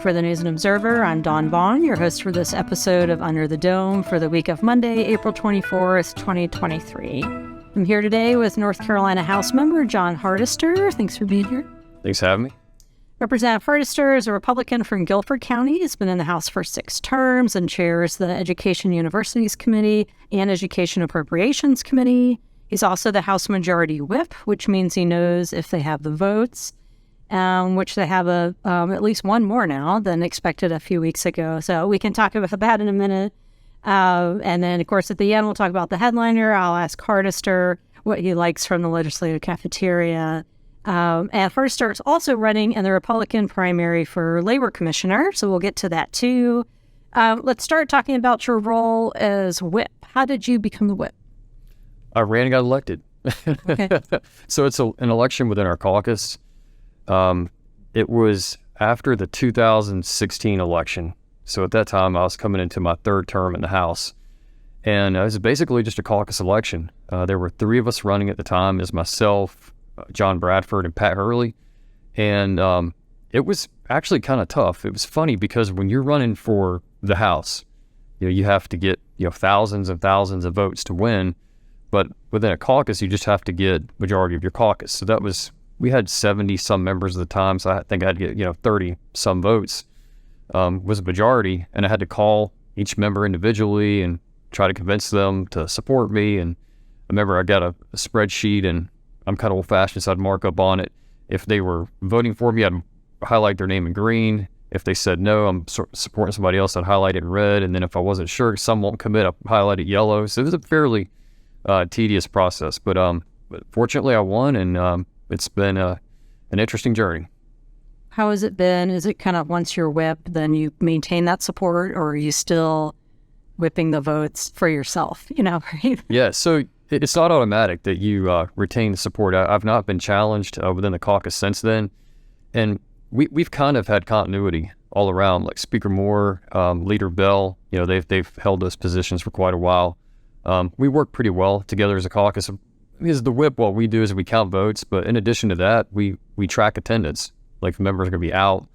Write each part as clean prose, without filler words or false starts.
For the News and Observer, I'm Dawn Vaughan, your host for this episode of Under the Dome for the week of Monday, April 24th, 2023. I'm here today with North Carolina House member Jon Hardister. Thanks for being here. Thanks for having me. Representative Hardister is a Republican from Guilford County. He's been in the House for 6 terms and chairs the Education Universities Committee and Education Appropriations Committee. He's also the House Majority Whip, which means he knows if they have the votes, which they have at least one more now than expected a few weeks ago. So we can talk about that in a minute. And then, of course, at the end, we'll talk about the headliner. I'll ask Hardister what he likes from the legislative cafeteria. And Hardister is also running in the Republican primary for Labor Commissioner, so we'll get to that too. Let's start talking about your role as whip. How did you become the whip? I ran and got elected. Okay. So it's an election within our caucus. It was after the 2016 election. So at that time, I was coming into my 3rd term in the House. And it was basically just a caucus election. There were 3 of us running at the time, as myself, John Bradford, and Pat Hurley. And it was actually kind of tough. It was funny because when you're running for the House, you have to get thousands and thousands of votes to win. But within a caucus, you just have to get majority of your caucus. So we had 70 some members at the time, so I think I had to get 30 some votes was a majority, and I had to call each member individually and try to convince them to support me. And I remember I got a spreadsheet, and I'm kind of old-fashioned, so I'd mark up on it. If they were voting for me, I'd highlight their name in green. If they said no, I'm supporting somebody else, I'd highlight it in red. And then if I wasn't sure, some won't commit, I'd highlight it yellow. So it was a fairly tedious process. But fortunately, I won, and it's been an interesting journey. How has it been? Is it kind of once you're whip, then you maintain that support, or are you still whipping the votes for yourself? Right? Yeah, so it's not automatic that you retain the support. I've not been challenged within the caucus since then. And we've kind of had continuity all around, like Speaker Moore, Leader Bell. They've held those positions for quite a while. We work pretty well together as a caucus. Because the whip, what we do is we count votes, but in addition to that, we track attendance. Like if members are going to be out,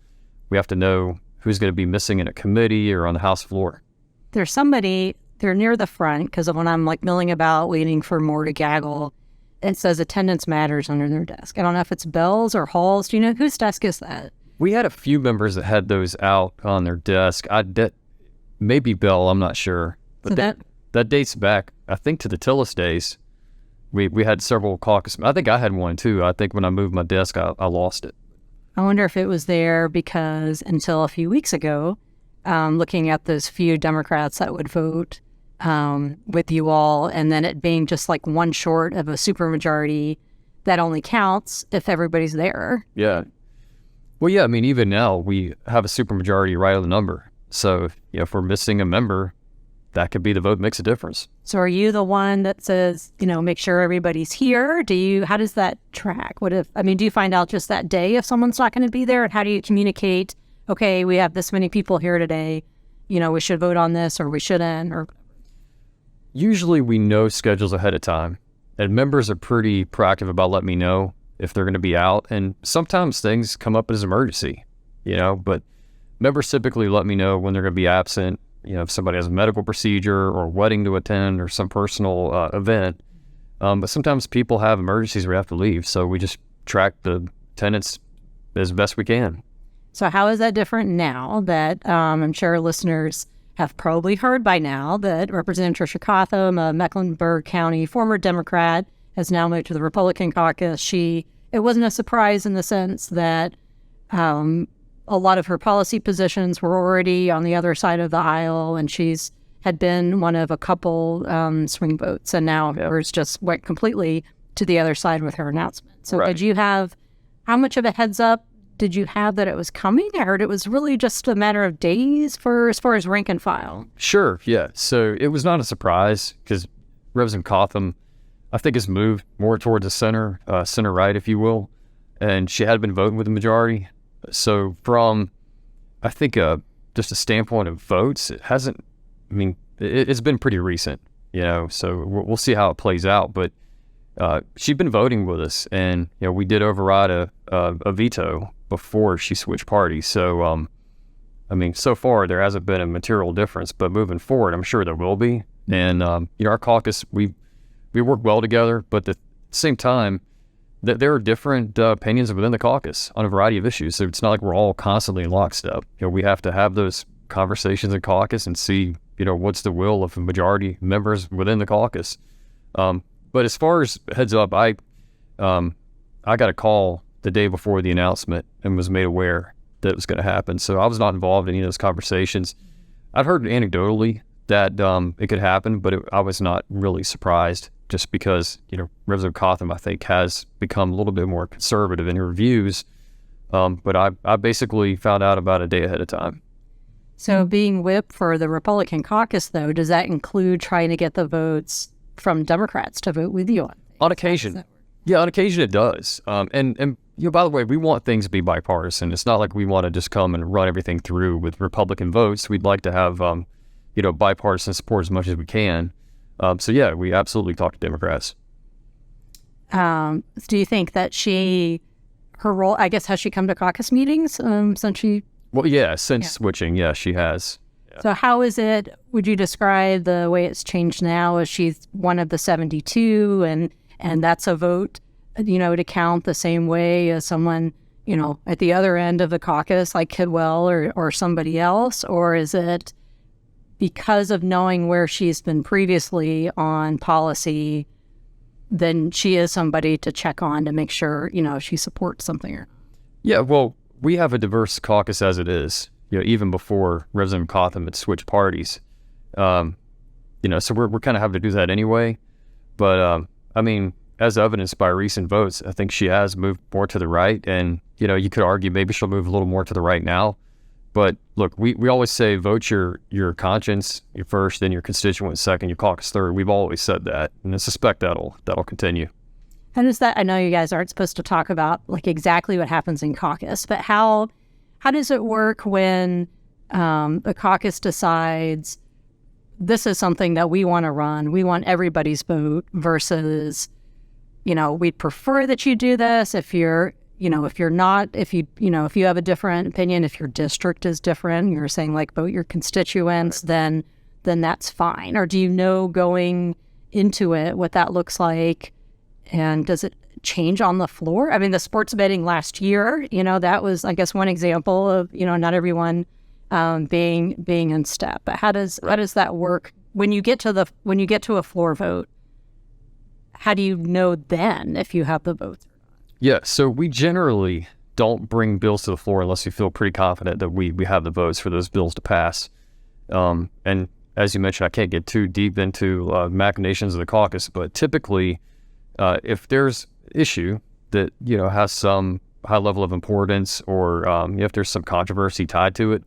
we have to know who's going to be missing in a committee or on the House floor. There's somebody, they're near the front, because when I'm milling about waiting for more to gaggle, it says attendance matters under their desk. I don't know if it's Bell's or Hall's. Do you know whose desk is that? We had a few members that had those out on their desk. Maybe Bell, I'm not sure. But so that dates back, I think, to the Tillis days. We had several caucus. I think I had one too. I think when I moved my desk, I lost it. I wonder if it was there because until a few weeks ago, looking at those few Democrats that would vote with you all, and then it being just like one short of a supermajority, that only counts if everybody's there. Yeah. Well, yeah. I mean, even now we have a supermajority right on the number. So if we're missing a member, that could be the vote makes a difference. So are you the one that says, make sure everybody's here? How does that track? Do you find out just that day if someone's not going to be there? And how do you communicate, okay, we have this many people here today, we should vote on this or we shouldn't? Or usually we know schedules ahead of time, and members are pretty proactive about letting me know if they're going to be out. And sometimes things come up as emergency, but members typically let me know when they're going to be absent. If somebody has a medical procedure or a wedding to attend or some personal event. But sometimes people have emergencies where they have to leave. So we just track the attendance as best we can. So how is that different now that I'm sure listeners have probably heard by now that Representative Trisha Cotham, a Mecklenburg County former Democrat, has now moved to the Republican caucus. It wasn't a surprise in the sense that a lot of her policy positions were already on the other side of the aisle, and she's had been one of a couple swing votes, and now hers just went completely to the other side with her announcement. So right. How much of a heads up did you have that it was coming? I heard it was really just a matter of days as far as rank and file. Sure, yeah. So it was not a surprise because Representative Cotham, I think, has moved more towards the center right, if you will, and she had been voting with the majority. So from, I think, just a standpoint of votes, it's been pretty recent, so we'll see how it plays out. But she'd been voting with us, and, we did override a veto before she switched parties. So I mean, so far there hasn't been a material difference, but moving forward, I'm sure there will be. And our caucus, we work well together, but at the same time, that there are different opinions within the caucus on a variety of issues. So it's not like we're all constantly in lockstep. We have to have those conversations in caucus and see, what's the will of the majority members within the caucus. But as far as heads up, I got a call the day before the announcement and was made aware that it was going to happen. So I was not involved in any of those conversations. I've heard anecdotally that it could happen, but I was not really surprised, just because, Representative Cotham, I think, has become a little bit more conservative in her views. But I basically found out about a day ahead of time. So being whip for the Republican caucus, though, does that include trying to get the votes from Democrats to vote with you on? On occasion. Yeah, on occasion it does. And by the way, we want things to be bipartisan. It's not like we want to just come and run everything through with Republican votes. We'd like to have, bipartisan support as much as we can. So yeah, we absolutely talk to Democrats. Do you think that her role, I guess, has she come to caucus meetings since she? Well, yeah, since switching, yeah, she has. Yeah. So how is it, would you describe the way it's changed now? Is she's one of the 72 and that's a vote, to count the same way as someone, at the other end of the caucus, like Kidwell or somebody else? Or is it because of knowing where she's been previously on policy, then she is somebody to check on to make sure, she supports something? Or yeah, well, we have a diverse caucus as it is, even before Representative Cotham had switched parties. So we're kind of having to do that anyway. But, as evidenced by recent votes, I think she has moved more to the right. And, you could argue maybe she'll move a little more to the right now. But look, we always say vote your conscience your first, then your constituent second, your caucus third. We've always said that, and I suspect that'll continue. How does that? I know you guys aren't supposed to talk about like exactly what happens in caucus, but how does it work when the caucus decides this is something that we want to run? We want everybody's vote versus, we'd prefer that you do this if you're. If you're not, if you have a different opinion, if your district is different, you're saying like vote your constituents, then that's fine. Or do you know going into it what that looks like? And does it change on the floor? I mean, the sports betting last year, that was, I guess, one example of, not everyone being in step. But how does that work when you get to a floor vote? How do you know then if you have the votes? Yeah, so we generally don't bring bills to the floor unless we feel pretty confident that we have the votes for those bills to pass. And as you mentioned, I can't get too deep into machinations of the caucus, but typically, if there's an issue that, has some high level of importance or if there's some controversy tied to it,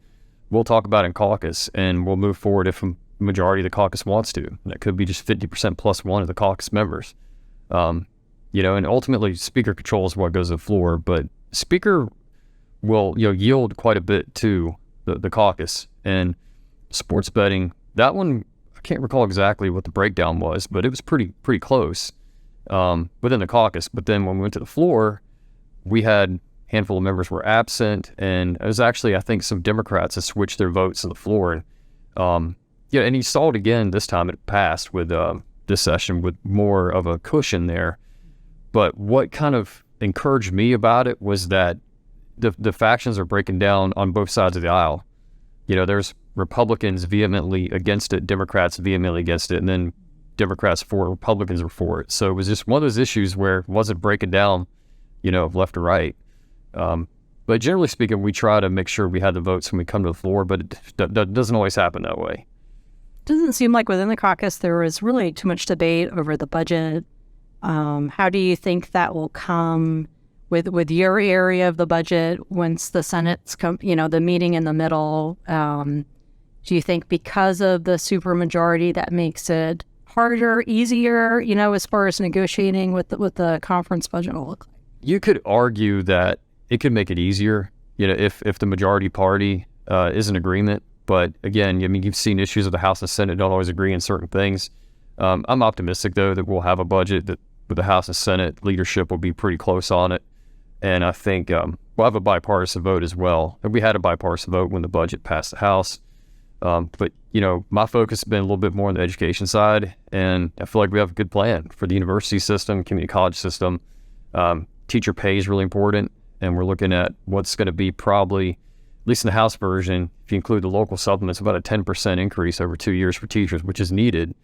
we'll talk about it in caucus and we'll move forward if a majority of the caucus wants to. And that could be just 50% plus one of the caucus members. And ultimately Speaker controls what goes to the floor, but Speaker will, yield quite a bit to the caucus. And sports betting, that one, I can't recall exactly what the breakdown was, but it was pretty close within the caucus. But then when we went to the floor, we had a handful of members were absent, and it was actually, I think, some Democrats that switched their votes to the floor. And and you saw it again this time. It passed with this session with more of a cushion there. But what kind of encouraged me about it was that the factions are breaking down on both sides of the aisle. There's Republicans vehemently against it, Democrats vehemently against it, and then Democrats for it, Republicans were for it. So it was just one of those issues where it wasn't breaking down, left or right. But generally speaking, we try to make sure we had the votes when we come to the floor, but it doesn't always happen that way. Doesn't seem like within the caucus there was really too much debate over the budget. How do you think that will come with your area of the budget once the Senate's the meeting in the middle? Do you think because of the supermajority that makes it harder, easier, as far as negotiating with the conference budget will look like? You could argue that it could make it easier, if the majority party is in agreement. But again, you've seen issues of the House and Senate don't always agree on certain things. I'm optimistic, though, that we'll have a budget that with the House and Senate leadership will be pretty close on it. And I think, we'll have a bipartisan vote as well. And we had a bipartisan vote when the budget passed the House. But, my focus has been a little bit more on the education side, and I feel like we have a good plan for the university system, community college system. Teacher pay is really important, and we're looking at what's going to be probably, at least in the House version, if you include the local supplements, about a 10% increase over 2 years for teachers, which is needed.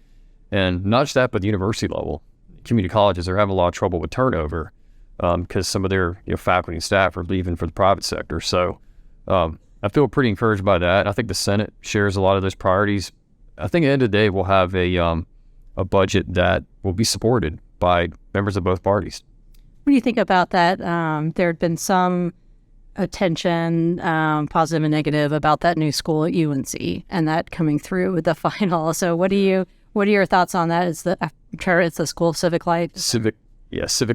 And not just that, but the university level. Community colleges are having a lot of trouble with turnover because some of their faculty and staff are leaving for the private sector. So I feel pretty encouraged by that. I think the Senate shares a lot of those priorities. I think at the end of the day, we'll have a budget that will be supported by members of both parties. What do you think about that? There had been some attention, positive and negative, about that new school at UNC and that coming through with the final. So what are your thoughts on that? It's the School of Civic Life. Civic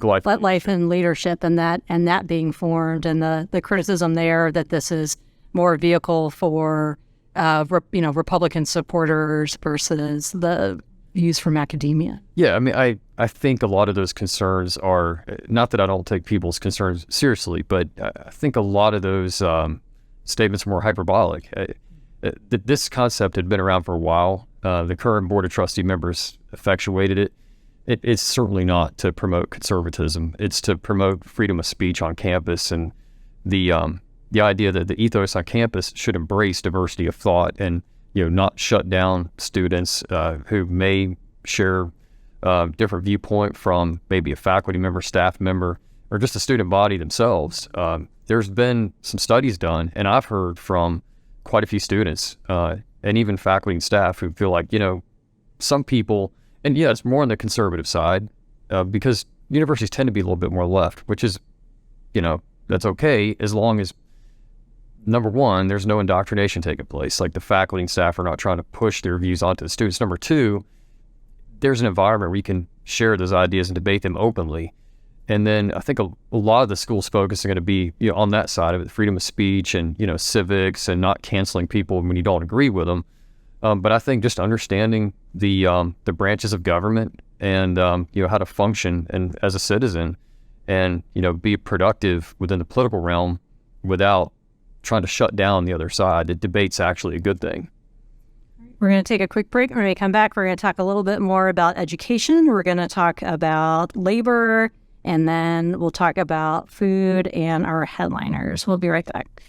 life. Life and leadership, and that being formed, and the criticism there that this is more a vehicle for Republican supporters versus the views from academia. Yeah, I mean, I think a lot of those concerns are, not that I don't take people's concerns seriously, but I think a lot of those statements are more hyperbolic. This concept had been around for a while. The current Board of Trustee members effectuated it. It's certainly not to promote conservatism. It's to promote freedom of speech on campus, and the idea that the ethos on campus should embrace diversity of thought and not shut down students who may share different viewpoint from maybe a faculty member, staff member, or just a student body themselves. There's been some studies done, and I've heard from quite a few students and even faculty and staff who feel like, some people, and yeah, it's more on the conservative side because universities tend to be a little bit more left, which is, that's okay as long as, number one, there's no indoctrination taking place. Like the faculty and staff are not trying to push their views onto the students. Number two, there's an environment where you can share those ideas and debate them openly. And then I think a lot of the school's focus are going to be on that side of it, freedom of speech and civics and not canceling people when you don't agree with them. But I think just understanding the branches of government and how to function and as a citizen and be productive within the political realm without trying to shut down the other side. The debate's actually a good thing. We're going to take a quick break. When we come back, we're going to talk a little bit more about education. We're going to talk about labor, and then we'll talk about food and our headliners. We'll be right back.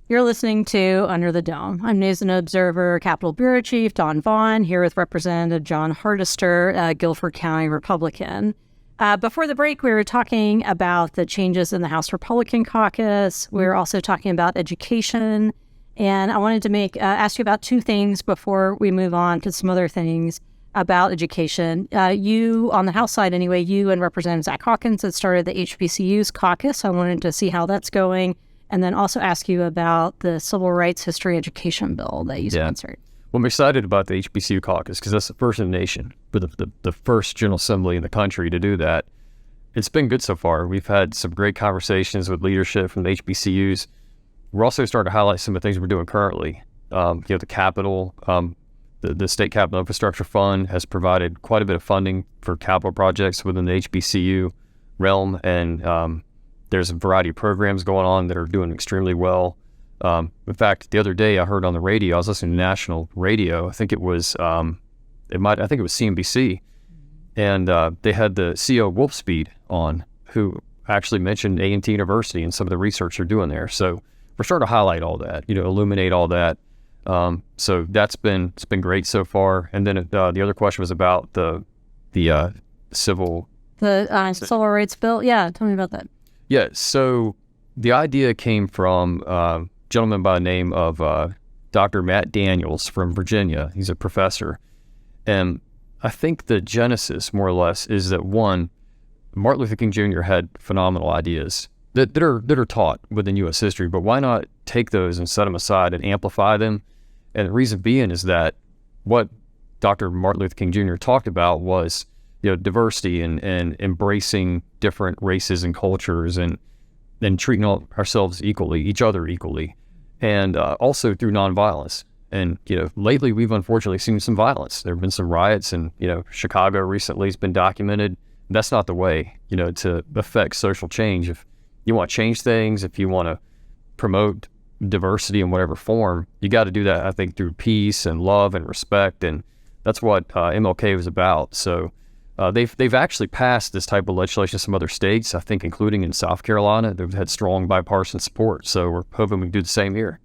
You're listening to Under the Dome. I'm News and Observer Capitol Bureau Chief Dawn Vaughan, here with Representative Jon Hardister, Guilford County Republican. Before the break, we were talking about the changes in the House Republican Caucus. We were also talking about education. And I wanted to ask you about two things before we move on to some other things about education. You, on the House side anyway, you and Representative Zach Hawkins had started the HBCU's Caucus. I wanted to see how that's going. And then also ask you about the Civil Rights History Education Bill that you sponsored. Well, I'm excited about the HBCU Caucus because that's the first in the nation, but the first General Assembly in the country to do that. It's been good so far. We've had some great conversations with leadership from the HBCUs. We're also starting to highlight some of the things we're doing currently. The Capitol, the State Capital Infrastructure Fund has provided quite a bit of funding for capital projects within the HBCU realm, and there's a variety of programs going on that are doing extremely well. In fact, the other day I heard on the radio, I was listening to national radio. I think it was CNBC, and they had the CEO of Wolfspeed on, who actually mentioned A&T University and some of the research they're doing there. So we're starting to highlight all that, illuminate all that. So it's been great so far. And then the other question was about the civil rights bill. Yeah, tell me about that. Yeah, so the idea came from a gentleman by the name of Dr. Matt Daniels from Virginia. He's a professor. And I think the genesis, more or less, is that one, Martin Luther King Jr. had phenomenal ideas that are taught within U.S. history, but why not take those and set them aside and amplify them? And the reason being is that what Dr. Martin Luther King Jr. talked about was diversity and embracing different races and cultures and treating ourselves equally, each other equally, and also through nonviolence. And lately we've unfortunately seen some violence. There have been some riots, and Chicago recently has been documented. That's not the way, to affect social change. If you want to change things, if you want to promote diversity in whatever form, you got to do that, I think, through peace and love and respect. And that's what MLK was about. So they've actually passed this type of legislation in some other states, I think, including in South Carolina. They've had strong bipartisan support. So we're hoping we can do the same here.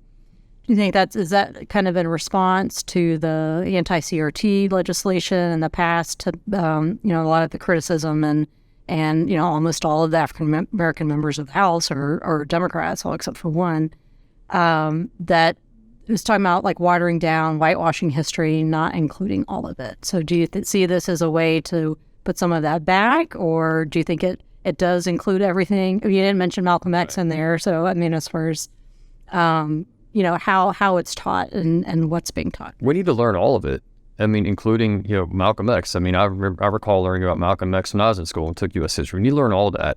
Do you think is that kind of in response to the anti-CRT legislation in the past, to a lot of the criticism and almost all of the African American members of the House are Democrats, all except for one, that was talking about like watering down, whitewashing history, not including all of it. So do you see this as a way to put some of that back, or do you think it does include everything? You didn't mention Malcolm X in there, so I mean, as far as how it's taught and what's being taught. We need to learn all of it. I mean, including, Malcolm X. I mean, I recall learning about Malcolm X when I was in school and took U.S. history. We need to learn all that.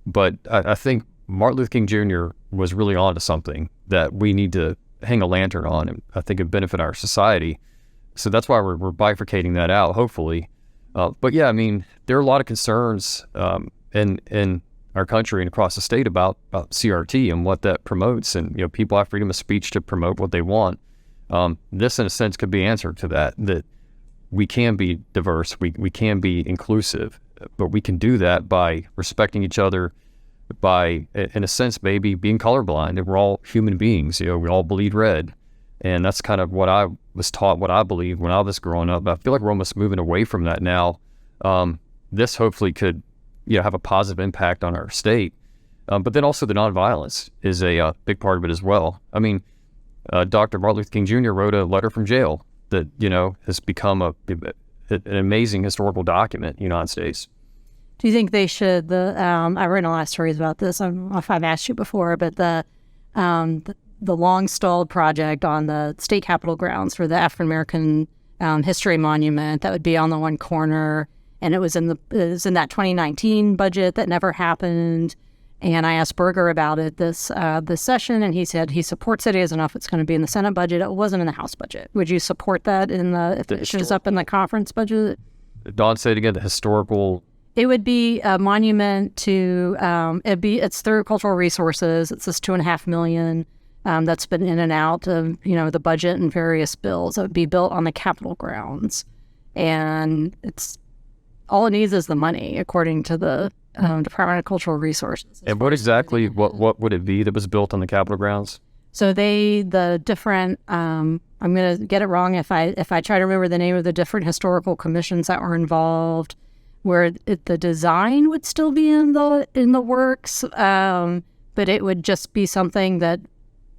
But I think Martin Luther King Jr. was really onto something that we need to hang a lantern on, and I think it benefit our society. So that's why we're bifurcating that out, hopefully. But yeah, I mean, there are a lot of concerns in our country and across the state about CRT and what that promotes, and people have freedom of speech to promote what they want. This, in a sense, could be answer to that we can be diverse, we can be inclusive, but we can do that by respecting each other, by, in a sense, maybe being colorblind. And we're all human beings, we all bleed red, and that's kind of what I was taught, what I believed when I was growing up. I feel like we're almost moving away from that now. This hopefully could have a positive impact on our state. But then also the nonviolence is a big part of it as well. I mean, Dr. Martin Luther King Jr. wrote a letter from jail that, has become an amazing historical document in the United States. Do you think they should, I've written a lot of stories about this. I don't know if I've asked you before, but the long-stalled project on the state capitol grounds for the African American history monument that would be on the one corner, and it was in that 2019 budget that never happened. And I asked Berger about it this session, and he said he supports it. He doesn't know if it's going to be in the Senate budget. It wasn't in the House budget. Would you support that if it shows up in the conference budget? Dawn, say it again. The historical. It would be a monument to. It's through cultural resources. It's this $2.5 million that's been in and out of the budget and various bills. It would be built on the Capitol grounds, and it's all it needs is the money, according to the Department of Cultural Resources. And what exactly, what would it be that was built on the Capitol grounds? So the different, I'm going to get it wrong if I try to remember the name of the different historical commissions that were involved, where the design would still be in the works, but it would just be something that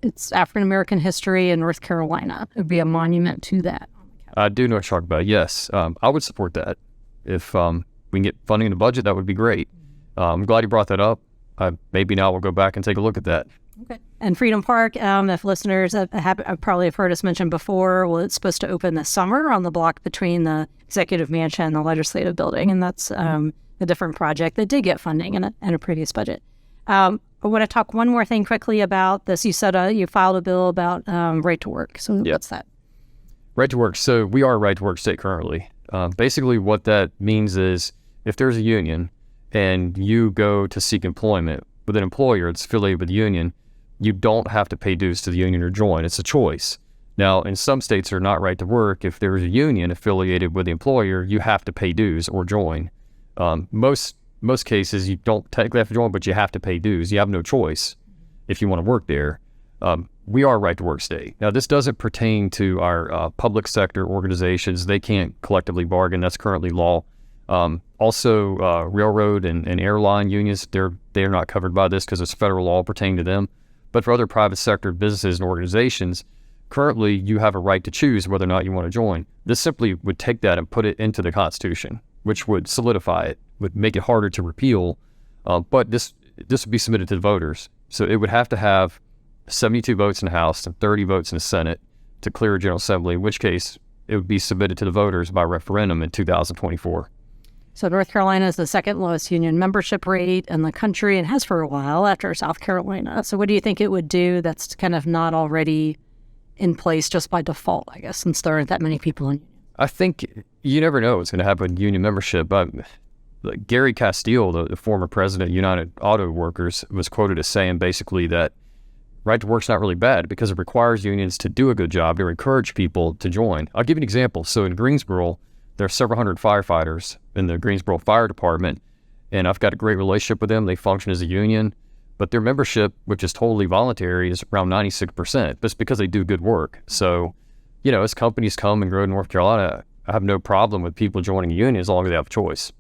it's African American history in North Carolina. It would be a monument to that. I do know what you're talking about. Yes, I would support that. If we can get funding in the budget, that would be great. I'm glad you brought that up. Maybe now we'll go back and take a look at that. Okay. And Freedom Park, if listeners have probably heard us mention before, well, it's supposed to open this summer on the block between the Executive Mansion and the Legislative Building, and that's a different project that did get funding in a previous budget. I want to talk one more thing quickly about this. You said you filed a bill about right to work. So What's that? Right to work. So we are a right to work state currently. Basically what that means is if there's a union and you go to seek employment with an employer that's affiliated with the union, you don't have to pay dues to the union or join. It's a choice. Now, in some states that are not right to work, if there's a union affiliated with the employer, you have to pay dues or join. Most cases, you don't technically have to join, but you have to pay dues. You have no choice if you want to work there. We are a right to work state. Now, this doesn't pertain to our public sector organizations. They can't collectively bargain. That's currently law. Also, railroad and airline unions, they're not covered by this because it's federal law pertaining to them. But for other private sector businesses and organizations, currently you have a right to choose whether or not you want to join. This simply would take that and put it into the Constitution, which would solidify it, would make it harder to repeal. But this would be submitted to the voters. So it would have to have 72 votes in the House and 30 votes in the Senate to clear a General Assembly, in which case it would be submitted to the voters by referendum in 2024. So North Carolina is the second lowest union membership rate in the country and has for a while after South Carolina. So what do you think it would do that's kind of not already in place just by default, I guess, since there aren't that many people in? I think you never know what's going to happen with union membership. like Gary Castile, the former president of United Auto Workers, was quoted as saying basically that right to work's not really bad because it requires unions to do a good job to encourage people to join. I'll give you an example. So in Greensboro, there are several hundred firefighters in the Greensboro Fire Department, and I've got a great relationship with them. They function as a union, but their membership, which is totally voluntary, is around 96%. That's because they do good work. So, you know, as companies come and grow in North Carolina, I have no problem with people joining a union as long as they have a choice.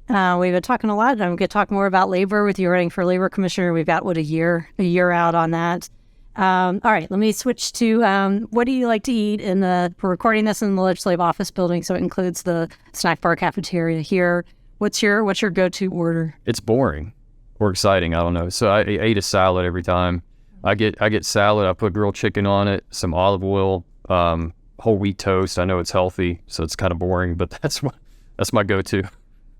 We've been talking a lot. I'm going to talk more about labor with you running for labor commissioner. We've got, a year out on that. All right, let me switch to what do you like to eat? We're recording this in the Legislative Office Building, so it includes the snack bar cafeteria here. What's your go-to order? It's boring or exciting. I don't know. So I ate a salad every time. I get salad. I put grilled chicken on it, some olive oil, whole wheat toast. I know it's healthy, so it's kind of boring, but that's my go-to.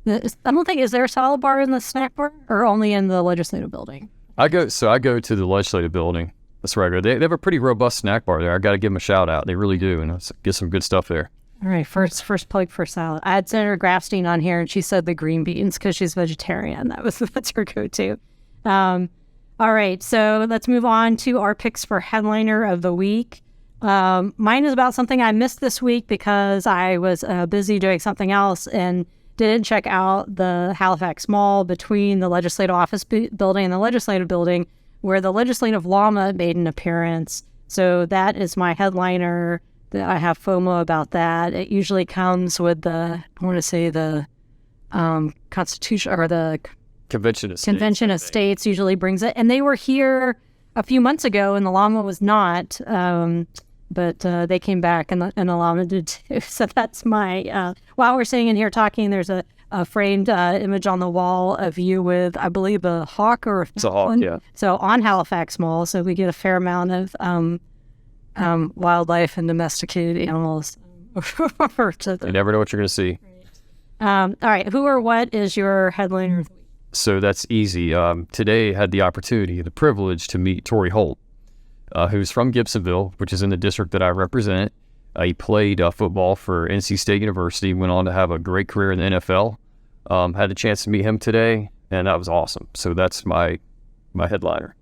I don't think, is there a salad bar in the snack bar or only in the Legislative Building? I go to the Legislative Building. That's where I go. They have a pretty robust snack bar there. I got to give them a shout out. They really do, and get some good stuff there. All right, first plug for salad. I had Senator Grafstein on here, and she said the green beans because she's vegetarian. That's her go-to. All right, so let's move on to our picks for headliner of the week. Mine is about something I missed this week because I was busy doing something else and didn't check out the Halifax Mall between the Legislative Office Building and the Legislative Building, where the Legislative Llama made an appearance. So that is my headliner. I have FOMO about that. It usually comes with the Constitution or the Convention of States. Convention of States usually brings it. And they were here a few months ago and the llama was not. But they came back and the llama did too. So that's my, while we're sitting in here talking, there's a framed image on the wall of you with, I believe, a hawk or it's a hawk, yeah. So on Halifax Mall, so we get a fair amount of wildlife and domesticated animals. You never know what you're going to see. All right, who or what is your headliner? So that's easy. Today I had the opportunity, the privilege to meet Torrey Holt, who's from Gibsonville, which is in the district that I represent. He played football for NC State University, went on to have a great career in the NFL. Had the chance to meet him today, and that was awesome. So that's my headliner.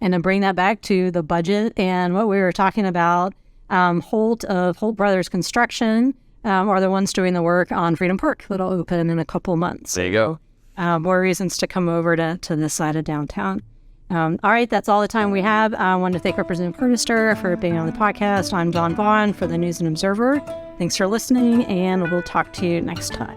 And to bring that back to the budget and what we were talking about, Holt of Holt Brothers Construction are the ones doing the work on Freedom Park that'll open in a couple months. There you go. More reasons to come over to this side of downtown. All right, that's all the time we have. I want to thank Representative Hardister for being on the podcast. I'm Dawn Vaughan for the News and Observer. Thanks for listening, and we'll talk to you next time.